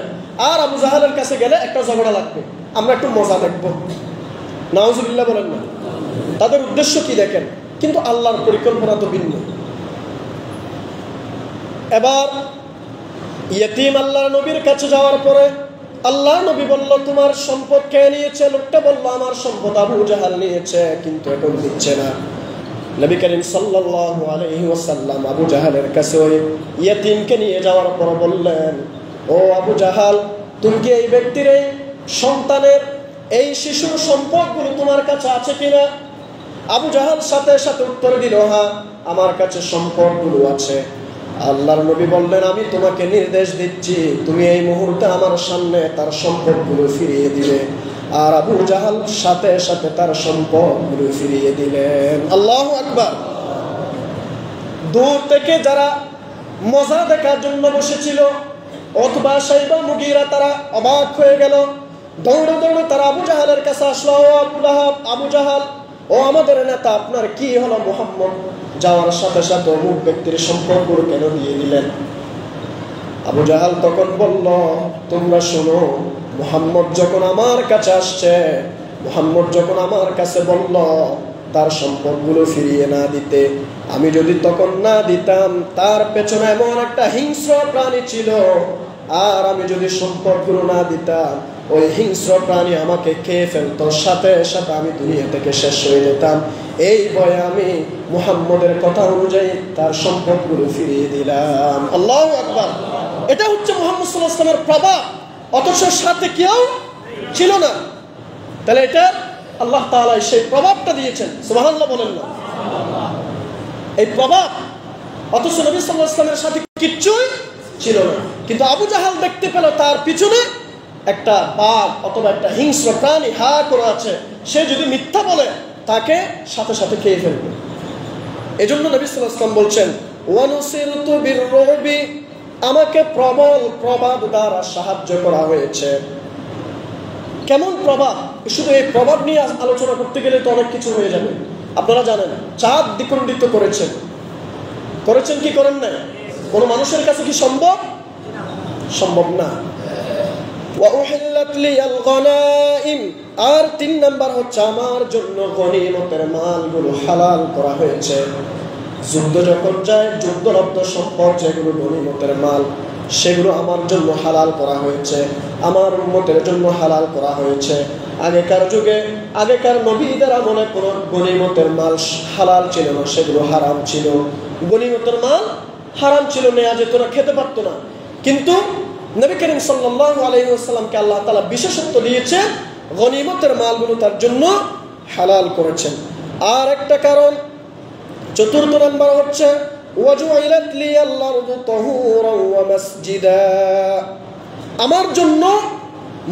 আর আবু জাহালের কাছে গেলে একটা ঝগড়া লাগবে, আমরা একটু মজা দেখবো। নাউজুবিল্লাহ বলেন না। তাদের উদ্দেশ্য কি দেখেন, কিন্তু আল্লাহর পরিকল্পনা তো ভিন্ন। এবার ইয়েতিম আল্লাহর নবীর কাছে যাওয়ার পরে আল্লাহ নবী বলল, তোমার সম্পদ কে নিয়েছে? লোকটা বলল, আমার সম্পদ আবু জাহাল নিয়েছে, কিন্তু এখন দিচ্ছে না। নবী করিম সাল্লাল্লাহু আলাইহি ওয়াসাল্লাম আবু জাহালের কাছে ওই ইয়েতিমকে নিয়ে যাওয়ার পর বললেন, ও আবু জাহাল, তুমি কি এই ব্যক্তির, এই সন্তানের, এই শিশুর সম্পদগুলো তোমার কাছে আছে কিনা? আবু জাহাল সাথে সাথে উত্তর দিল, হ্যাঁ, আমার কাছে সম্পদগুলো আছে। আল্লাহর নবী বললেন, আমি তোমাকে নির্দেশ দিচ্ছি, তুমি এই মুহূর্তে আমার সামনে তার সম্পদগুলো ফিরিয়ে দিলে। আর আবু জাহাল সাথে সাথে তার সম্পদগুলো ফিরিয়ে দিলেন। আল্লাহু আকবার। দূর থেকে যারা মজা দেখার জন্য বসেছিল, উতবা, শাইবা, মুগীরা, তারা অবাক হয়ে গেল। দৌড়ে দৌড়ে তারা আবু জাহালের কাছে আসলো, ও আবু লাহাব, আবু জাহাল, ও আমাদের নেতা, আপনার কি হলো? মুহাম্মদ যাওয়ার সাথে সাথে অমুক ব্যক্তির সম্পদগুলো কেন দিয়ে দিলেন? আবু জাহাল তখন বলল, তোমরা শোনো, মুহাম্মদ যখন আমার কাছে আসছে, মুহাম্মদ যখন আমার কাছে বলল তার সম্পদগুলো ফিরিয়ে না দিতে, আমি যদি তখন না দিতাম, তার পেছনে এমন একটা হিংস্র প্রাণী ছিল, আর আমি যদি সম্পদগুলো না দিতাম, ওই হিংস্র প্রাণী আমাকে খেয়ে ফেলতো, সাথে সাথে আমি দুনিয়া থেকে শেষ হয়ে যেতাম। এই ভয়ে আমি মুহাম্মদের কথা অনুযায়ী তার সম্পদগুলো ফিরিয়ে দিলাম। আল্লাহু আকবার। এটা হচ্ছে মুহাম্মদ সাল্লাল্লাহু আলাইহি ওয়াসাল্লামের প্রভাব, অথচ সাথে কেউ ছিল না। তাহলে এটা আল্লাহ তাআলা সেই প্রভাবটা দিয়েছেন। সুবহানাল্লাহ বলেন না। এই প্রভাব, অথচ নবী সাল্লাল্লাহু আলাইহি ওয়াসাল্লামের সাথে কিচ্ছুই ছিল না, কিন্তু আবু জাহাল দেখতে পেল তার পিছনে একটা বাঘ অথবা একটা হিংস্র প্রাণী হা করে আছে, সে যদি মিথ্যা বলে তাকে সাথে সাথে খেয়ে ফেলবে। এজন্য নবী সাল্লাল্লাহু আলাইহি ওয়াসাল্লাম বলছেন, ওয়ানুসিরতু বিররুবি, আমাকে প্রবল প্রভাব দ্বারা সাহায্য করা হয়েছে। কেমন প্রভাব? শুধু এই প্রভাব নিয়ে আলোচনা করতে গেলে তো অনেক কিছু হয়ে যাবে। আপনারা জানেন, চাঁদ দ্বিখণ্ডিত করেছেন কি করেন না? কোন মানুষের কাছে কি সম্ভব? সম্ভব না। আর 3 নাম্বার হচ্ছে, আমার জন্য গনিমতের মালগুলো হালাল করা হয়েছে। যুদ্ধ যখন যায়, যুদ্ধরত সম্পদ যেগুলো গনিমতের মাল, সেগুলো আমার জন্য হালাল করা হয়েছে, আমার উম্মতের জন্য হালাল করা হয়েছে। আগেকার যুগে, আগেকার নবীদের আমলে কোনো গনিমতের মাল হালাল ছিল না, সেগুলো হারাম ছিল। গনিমতের মাল হারাম ছিল, নেওয়া যেত না, খেতে পারতো না। কিন্তু নবী করিম সাল্লাল্লাহু আলাইহি ওয়াসাল্লামকে আল্লাহ তাআলা বিশেষত্ব দিয়েছে, গনিমতের মালগুলো তার জন্য হালাল করেছেন। আর একটা কারণ, 4 নাম্বার হচ্ছে, ওয়াজুইলাত লিয়াল আরদু তাহুরান ওয়া মাসজিদা, আমার জন্য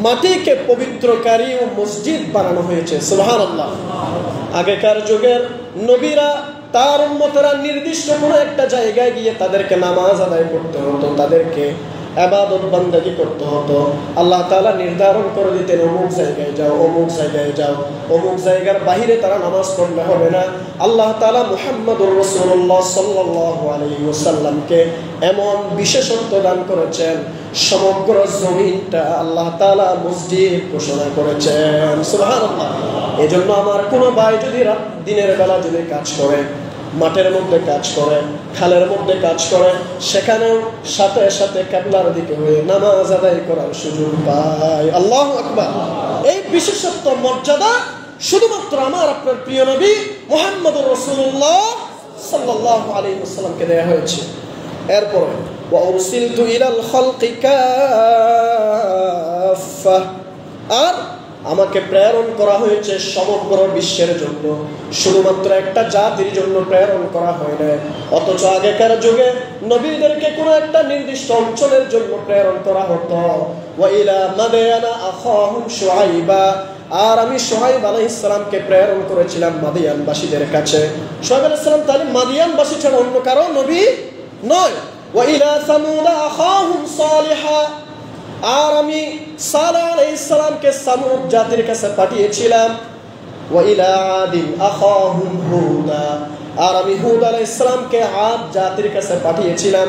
মাটিকে পবিত্রকারী ও মসজিদ বানানো হয়েছে। সুবহানাল্লাহ। আগেকার যুগের নবীরা, তার উম্মতেরা নির্দিষ্ট কোনো একটা জায়গায় গিয়ে তাদেরকে নামাজ আদায় করতে হতো, তাদেরকে ইবাদত বান্দাগি করতে হতো। আল্লাহ তাআলা নির্ধারণ করে দিতেন, অমুক জায়গায় যাও, অমুক জায়গায় যাও, অমুক জায়গার বাহিরে তারা নামাজ পড়লে হবে না। আল্লাহ তাআলা মুহাম্মদুর রাসূলুল্লাহ সাল্লাল্লাহু আলাইহি ওয়াসাল্লামকে এমন বিশেষত্ব দান করেছেন, সমগ্র জমিনটা আল্লাহ তাআলা মসজিদ ঘোষণা করেছেন। সুবহানাল্লাহ। এজন্য আমার কোনো ভাই যদি দিনের বেলা যদি কাজ করে, মাঠের মধ্যে কাজ করে, খালের মধ্যে কাজ করে, সেখানেও সাথে সাথে কিবলার দিকে হয়ে নামাজ আদায় করার সুযোগ পায়। আল্লাহু আকবার। এই বিশেষত্ব মর্যাদা শুধুমাত্র আমার আপনার প্রিয় নবী মুহাম্মদুর রাসূলুল্লাহ সাল্লাল্লাহু আলাইহি ওয়াসাল্লামকে দেয়া হয়েছে। এরপরে ওয়া উরসিলতু ইলাল খালকি কাফা, আর আমাকে প্রেরণ করা হয়েছে সমগ্র বিশ্বের জন্য, শুধুমাত্র একটা জাতির জন্য প্রেরণ করা হয় না। অথচ আগেকার যুগে নবীদেরকে কোনো একটা নির্দিষ্ট অঞ্চলের জন্য প্রেরণ করা হতো। ওয়া ইলা মাদিয়ানা আখাহুম শুআইবা, আর আমি শুআইব আলাইহিস সালামকে প্রেরণ করেছিলাম মাদিয়ানবাসীদের কাছে। শুআইব আলাইহিস সালাম তাহলে মাদিয়ানবাসী ছাড়া অন্য কারো নবী নয়। ওয়া ইলা সামুদা আখাহুম সালিহা, আর আমি সালেহ আলাইহিস সালামকে সামুদ জাতির কাছে পাঠিয়েছিলাম। ওয়া ইলা আদিন আখাহুম হুদা, আর আমি হুদ আলাইহিস সালামকে আদ জাতির কাছে পাঠিয়েছিলাম।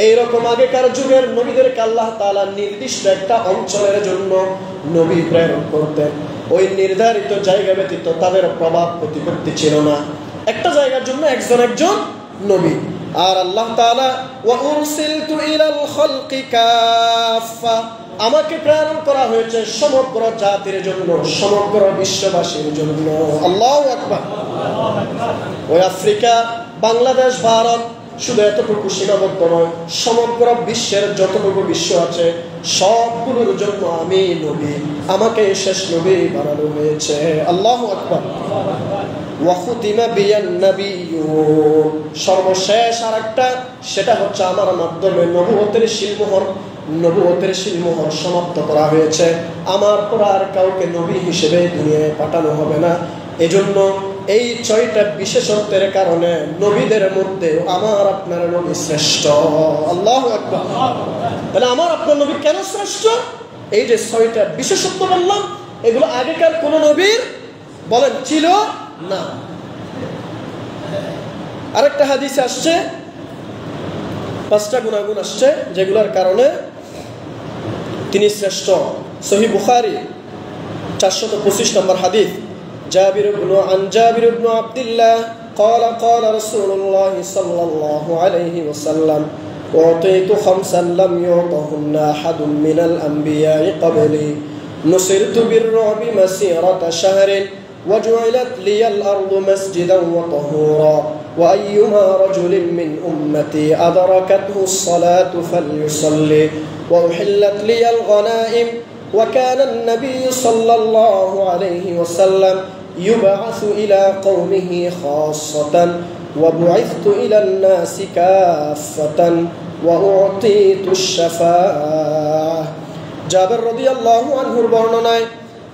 এইরকম আগেকার যুগের নবীদেরকে আল্লাহ তাআলা নির্দিষ্ট একটা অঞ্চলের জন্য নবী প্রেরণ করতেন। ওই নির্ধারিত জায়গা ব্যতীত তাদের প্রভাব প্রতিপত্তি ছিল না, একটা জায়গার জন্য একজন নবী। আর আল্লাহ তাআলা ওয়া উরসিলতু ইলাল খালকি কাফা, আমাকে প্রেরণ করা হয়েছে সমগ্র জাতির জন্য, সমগ্র বিশ্ববাসীর জন্য। আল্লাহু আকবার। ওই আফ্রিকা, বাংলাদেশ, ভারত শুধু এতটুকু সীমাবদ্ধ নয়, সমগ্র বিশ্বের যতটুকু বিশ্ব আছে সবগুলোর জন্য আমি নবী, আমাকে শেষ নবী বানানো হয়েছে। আল্লাহু আকবার। সর্বশেষ আর একটা, সেটা হচ্ছে আমার মাধ্যমে নবুয়তের শিলমোহর সমাপ্ত করা হয়েছে। আমার পর আর কাউকে নবী হিসেবে দুনিয়ায় পাঠানো হবে না। এজন্য এই 6টা বিশেষত্বের কারণে নবীদের মধ্যে আমার আপনার নবী শ্রেষ্ঠ। আল্লাহু আকবার। তাহলে আমার আপনার নবী কেন শ্রেষ্ঠ? এই যে 6টা বিশেষত্ব বললাম, এগুলো আগেকার কোন নবীর বলেন ছিল না। আরেকটা হাদিসে আসছে 5টা গুণাগুণ আসছে যেগুলোর কারণে তিনি শ্রেষ্ঠ। সহিহ বুখারী 425 নম্বর হাদিস, জাবির ইবনে আব্দুল্লাহ قال قال رسول الله صلى الله عليه وسلم أعطيت 5 لم يعطهن أحد من الأنبياء قبلي نصرت بالرعب مسيرة شهر وجعلت لي الأرض مسجدا وطهورا وأيما رجل من أمتي أدركته الصلاة فليصلي وأحلت لي الغنائم وكان النبي صلى الله عليه وسلم يبعث إلى قومه خاصة وبعثت إلى الناس كافة وأعطيت الشفاعة। জাবের রাদিয়াল্লাহু আনহুর বর্ণনায়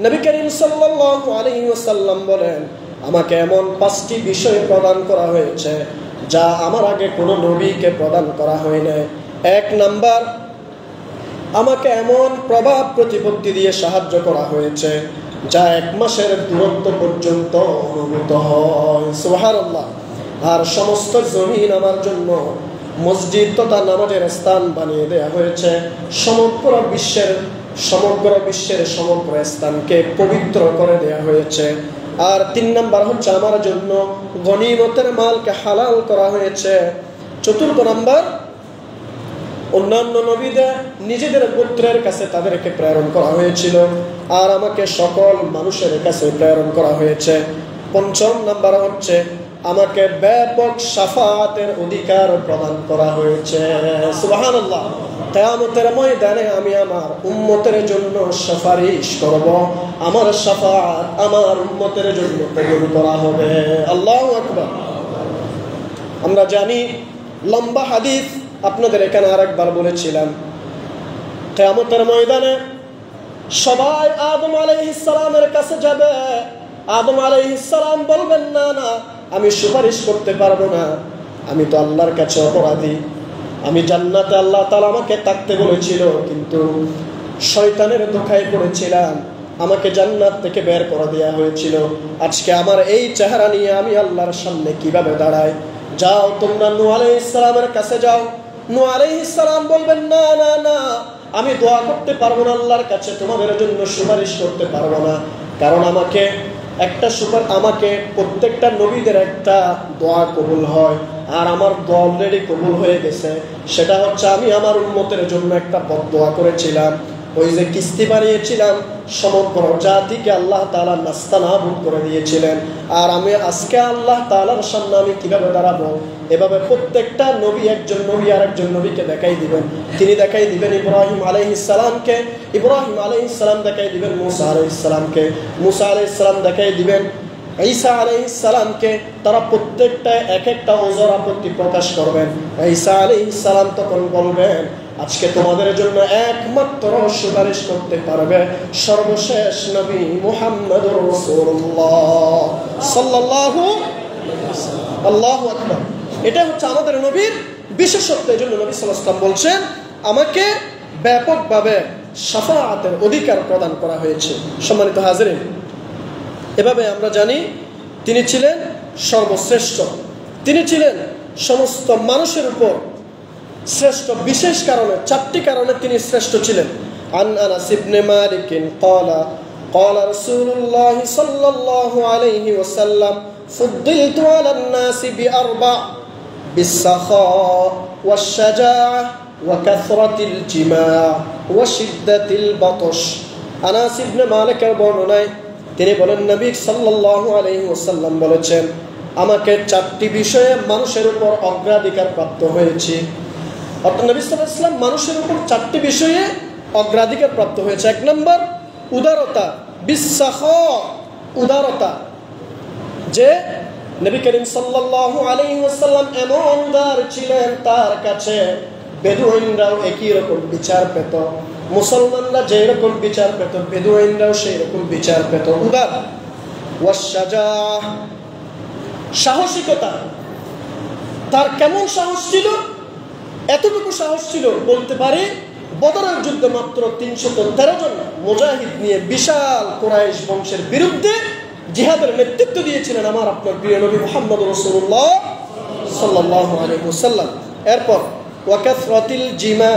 নবী করিম সাল্লাল্লাহু আলাইহি ওয়াসাল্লাম বলেন, আমাকে এমন 5টি বিষয় প্রদান করা হয়েছে যা আমার আগে কোনো নবীকে প্রদান করা হয় না। 1 নাম্বার, আমাকে এমন প্রভাব প্রতিপত্তি দিয়ে সাহায্য করা হয়েছে যা 1 মাসের দূরত্ব পর্যন্ত অনুভূত হয়। সুবহানাল্লাহ। আর সমস্ত জমিন আমার জন্য মসজিদ তথা নামাজের স্থান বানিয়ে দেয়া হয়েছে। সমগ্র বিশ্বের সমগ্র স্থানকে পবিত্র করে দেয়া হয়েছে। আর 3 নাম্বার হচ্ছে আমার জন্য গনিমতের মালকে হালাল করা হয়েছে। 4 নাম্বার, অন্যান্য নবীদের নিজেদের পুত্রের কাছে তাদেরকে প্রেরণ করা হয়েছিল, আর আমাকে সকল মানুষের কাছে প্রেরণ করা হয়েছে। 5 নাম্বার হচ্ছে আমাকে ব্যাপক শাফাআতের অধিকার প্রদান করা হয়েছে। সুবহানাল্লাহ। কিয়ামতের ময়দানে আমি আমার উম্মতের জন্য সুপারিশ করব, আমার শাফাআত আমার উম্মতের জন্য কবুল করা হবে। আল্লাহু আকবার। আমরা জানি, লম্বা হাদিস আপনাদের এখানে আরেকবার বলেছিলাম, কিয়ামতের ময়দানে সবাই আদম আলাইহিস সালামের কাছে যাবে। আদম আলাইহিস সালাম বলবেন, না না, আমি সুপারিশ করতে পারবো না, আমি তো আল্লাহর কাছে অপরাধী। আমি জান্নাতে আল্লাহ তাআলা আমাকে থাকতে বলেছিল, কিন্তু শয়তানের ধোঁকায় পড়েছিলাম, আমাকে জান্নাত থেকে বের করে দেওয়া হয়েছিল। আজকে আমার এই চেহারা নিয়ে আমি আল্লাহর সামনে কিভাবে দাঁড়াই? যাও তোমরা নূহ আলাইহিস সালামের কাছে যাও। নূহ আলাইহিস সালাম বলবেন, না না না, আমি দোয়া করতে পারবো না আল্লাহর কাছে, তোমাদের জন্য সুপারিশ করতে পারবো না, কারণ আমাকে প্রত্যেকটা নবীদের একটা দোয়া কবুল হয়, আর আমার দোয়া অলরেডি কবুল হয়ে গেছে। সেটা হচ্ছে আমি আমার উম্মতের জন্য একটা বদদোয়া করেছিলাম, ওই যে কিস্তি বানিয়েছিলাম সমগ্র জাতিকে আল্লাহ তাআলা নাস্তানাবুদ করে দিয়েছিলেন। আর আমি আজকে আল্লাহ তাআলার সামনে আমি কিভাবে দাঁড়াবো? এভাবে প্রত্যেকটা নবী একজন নবী আর একজন নবীকে দেখাই দিবেন। তিনি দেখাই দিবেন ইব্রাহিম আলাইহিস সালামকে, ইব্রাহিম আলাইহিস সালাম দেখাই দিবেন মুসা আলাইহিস সালামকে, মুসা আলাইহিস সালাম দেখাই দিবেন ঈসা আলাইহিস সালামকে। তারা প্রত্যেকটা এক একটা ওজর আপত্তি প্রকাশ করবেন। ঈসা আলাইহিস সালাম তখন বলবেন, আজকে তোমাদের জন্য একমাত্র সুপারিশ করতে পারবে সর্বশেষ নবী মুহাম্মদুর রাসূলুল্লাহ সাল্লাল্লাহু আল্লাহু আকবার। এটা হচ্ছে আমাদের নবীর বিশেষত্ব। এই জন্য নবী সাল্লাল্লাহু আলাইহি ওয়াসাল্লাম বলছেন, আমাকে ব্যাপকভাবে শাফাআতের অধিকার প্রদান করা হয়েছে। সম্মানিত হাজিরিন, এভাবে আমরা জানি তিনি ছিলেন সর্বশ্রেষ্ঠ, তিনি ছিলেন সমস্ত মানুষের উপর শ্রেষ্ঠ। বিশেষ কারণে, চারটি কারণে তিনি শ্রেষ্ঠ ছিলেন। আন আনাস ইবনে মালিক قال قال رسول الله صلى الله عليه وسلم فضلت على الناس بأربع بالسخاء والشجاعة وكثرة الجماع وشدة البطش। আনাস ইবনে মালিকের বর্ণনায় তিনি বলেন, নবী সাল্লাল্লাহু আলাইহি ওয়াসাল্লাম বলেছেন, আমাকে চারটি বিষয়ে মানুষের উপর অগ্রাধিকার প্রাপ্ত হয়েছে। অর্থাৎ নবী সাল্লাল্লাহু আলাইহি ওয়াসাল্লাম মানুষের উপর চারটি বিষয়ে অগ্রাধিকার প্রাপ্ত হয়েছে। এক নম্বর উদারতা, বিসাখা, উদারতা। যে নবী করিম সাল্লাল্লাহু আলাইহি ওয়াসাল্লাম এমন উদার ছিলেন, তার কাছে বেদুইনরাও একই রকম বিচার পেত, মুসলমানরা যেই রকম বিচার পেত বেদুইনরাও সেই রকম বিচার পেত। উদার। ওয়াশাজাহ, সাহসিকতা। তার কেমন সাহস ছিল? এতটুকু সাহস ছিল, বলতে পারি বদরের যুদ্ধে মাত্র 313 জন মুজাহিদ নিয়ে বিশাল কুরাইশ বংশের বিরুদ্ধে জিহাদের নেতৃত্ব দিয়েছিলেন আমার আপনার প্রিয় নবী মুহাম্মদ রাসূলুল্লাহ সাল্লাল্লাহু আলাইহি ওয়াসাল্লাম। এরপর ওয়াকাসরাতিল জিমা,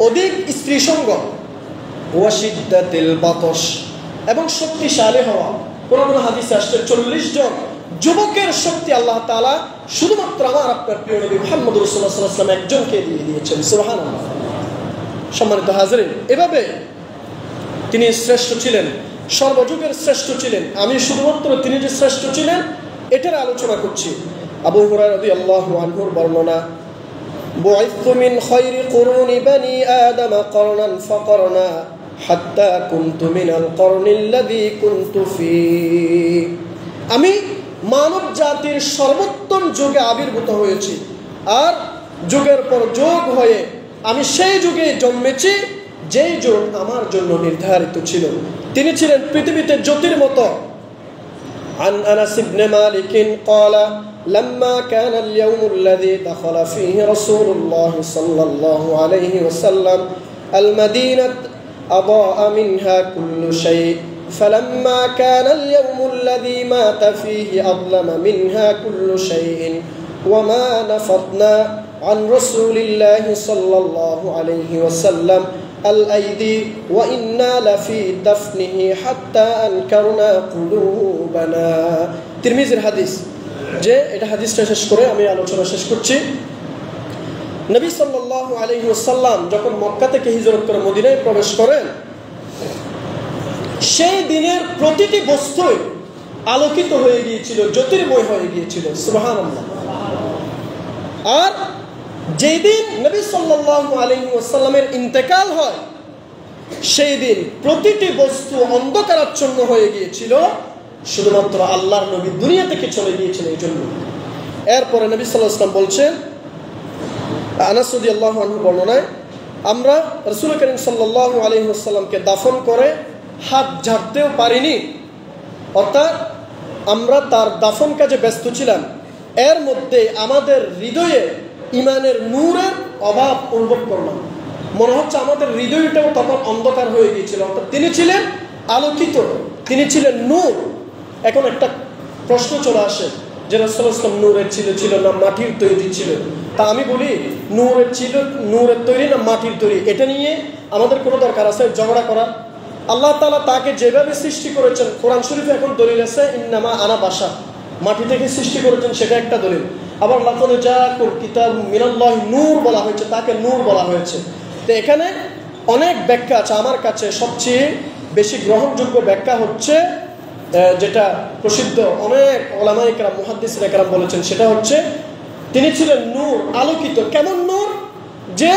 অধিক স্ত্রী সঙ্গ, ওয়াশিদ্দাতিল বাতশ, এবং শক্তিশালী হওয়া। কোন কোন হাদিসে আসছে 40 জন যুবকের শক্তি আল্লাহ তাআলা শুধুমাত্র আমার আপনার প্রিয় নবী মুহাম্মদ রাসূলুল্লাহ সাল্লাল্লাহু আলাইহি ওয়াসাল্লাম একজনকে দিয়ে দিয়েছেন। সুবহানাল্লাহ। সম্মানিত হাজিরিন, এভাবে তিনি শ্রেষ্ঠ ছিলেন, সর্বযুগের শ্রেষ্ঠ ছিলেন। আমি শুধুমাত্র তিনি যে শ্রেষ্ঠ ছিলেন এটার আলোচনা করছি। আবু হুরায়রা রাদিয়াল্লাহু আনহুর বর্ণনা, বুইসতু মিন খায়রি কুরুনি বানি আদম করনান ফাকরনা হাত্তা কুনতু মিনাল করনিল্লাযী কুনতু ফী। আমি মানব জাতির সর্বোত্তম যুগে আবির্ভূত হয়েছি, আর যুগের পর যুগ হয়ে আমি সেই যুগে জন্মেছি যেই যুগ আমার জন্য নির্ধারিত ছিল। তিনি ছিলেন পৃথিবীতে জ্যোতির মতো। عن أنس بن مالك قال لما كان اليوم الذي دخل فيه رسول الله صلى الله عليه وسلم المدينة أضاء منها كل شيء فلما كان اليوم الذي مات فيه أظلم منها كل شيء وما نفضنا عن رسول الله صلى الله عليه وسلم الأيدي وإنا لفي دفنه حتى أنكرنا قلوبنا। তিরমিজির হাদিস, যে এটা হাদিসটা শেষ করে আমি আলোচনা শেষ করছি। নবী সাল্লাল্লাহু আলাইহি ওয়াসাল্লাম যখন মক্কা থেকে হিজরত করে মদিনায় প্রবেশ করেন, সেই দিনের প্রতিটি বস্তুই আলোকিত হয়ে গিয়েছিল, জ্যোতির্ময় হয়ে গিয়েছিল। সুবহানাল্লাহ। আর যেই দিন নবী সাল্লাল্লাহু আলাইহি ওয়াসাল্লামের ইন্তেকাল হয়, সেই দিন প্রতিটি বস্তু অন্ধকারাচ্ছন্ন হয়ে গিয়েছিল, শুধুমাত্র আল্লাহর নবী দুনিয়া থেকে চলে গিয়েছিলেন এই জন্য। এরপরে নবী সাল্লাল্লাহু আলাইহি ওয়াসাল্লাম বলছেন, আনাস রাদিয়াল্লাহু আনহু বর্ণনায়, আমরা রাসূল করিম সাল্লাল্লাহু আলাইহি ওয়াসাল্লামকে দাফন করে হাত ঝাড়তেও পারিনি। অর্থাৎ আমরা তার দাফন কাজে ব্যস্ত ছিলাম, এর মধ্যে আমাদের হৃদয়ে ইমানের নূরের অভাব অনুভব করলাম। মনে হচ্ছে আমাদের হৃদয়টাও তখন অন্ধকার হয়ে গিয়েছিল। অর্থাৎ তিনি ছিলেন আলোকিত, তিনি ছিলেন নূর। এখন একটা প্রশ্ন চলে আসে যে রাসূলুল্লাহ সাল্লাল্লাহু আলাইহি ওয়াসাল্লাম নূরের ছিল না মাটির তৈরি ছিল? তা আমি বলি, নূরের ছিল, নূরের তৈরি না মাটির তৈরি, এটা নিয়ে আমাদের কোনো দরকার আছে ঝগড়া করার? আল্লাহ তাআলা তাকে যেভাবে সৃষ্টি করেছেন, কোরআন শরীফে এখন দলিল আছে ইন্নামা আনা বাশার, মাটি থেকে সৃষ্টি করেছেন, সেটা একটা দলিল। আবার লাকাদ জাআকুম কিতাবুম মিনাল্লাহি নূর বলা হয়েছে, তাকে নূর বলা হয়েছে। তো এখানে অনেক ব্যাখ্যা আছে, আমার কাছে সবচেয়ে বেশি গ্রহণযোগ্য ব্যাখ্যা হচ্ছে যেটা প্রসিদ্ধ অনেক ওলামায়ে কেরাম মুহাদ্দিসিনে কেরাম বলেছেন, সেটা হচ্ছে তিনি ছিলেন নূর, আলোকিত। কেমন নূর? যে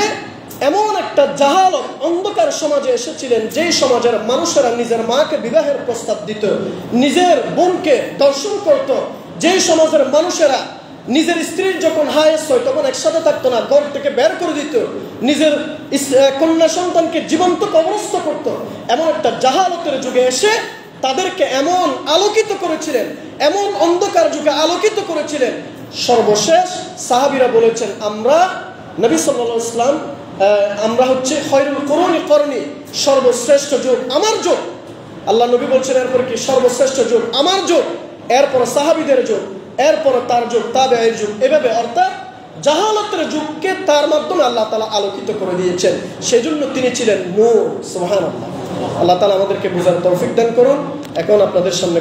এমন একটা জাহালত অন্ধকার সমাজে এসেছিলেন, যেই সমাজের মানুষেরা নিজের মাকে বিবাহের প্রস্তাব দিত, নিজের বোনকে দর্শন করত, যেই সমাজের মানুষেরা নিজের স্ত্রীর যখন হায়েস হয় তখন একসাথে থাকতো না, ঘর থেকে বের করে দিত, নিজের কন্যা সন্তানকে জীবন্ত কবরস্থ করত। এমন একটা জাহালতের যুগে এসে তাদেরকে এমন আলোকিত করেছিলেন, এমন অন্ধকার যুগে আলোকিত করেছিলেন। সর্বশেষ সাহাবীরা বলেছেন, আমরা নবী সাল্লাল্লাহু আলাইহি ওয়াসাল্লাম আমরা হচ্ছে খয়রুল কুরুনি করনি, সর্বশ্রেষ্ঠ যুগ আমার যুগ। আল্লাহ নবী বলছেন এরপর কি? সর্বশ্রেষ্ঠ যুগ আমার যুগ, এরপর সাহাবীদের যুগ, এরপর তার যুগ, তাবেঈর যুগ, এভাবে অর্থাৎ জাহালতের যুগকে তার মাধ্যমে আল্লাহ তাআলা আলোকিত করে দিয়েছেন। সেজন্য তিনি ছিলেন নূর। সুবহানাল্লাহ। আল্লাহ তাআলা আমাদেরকে বুঝার তৌফিক দান করুন। এখন আপনাদের সামনে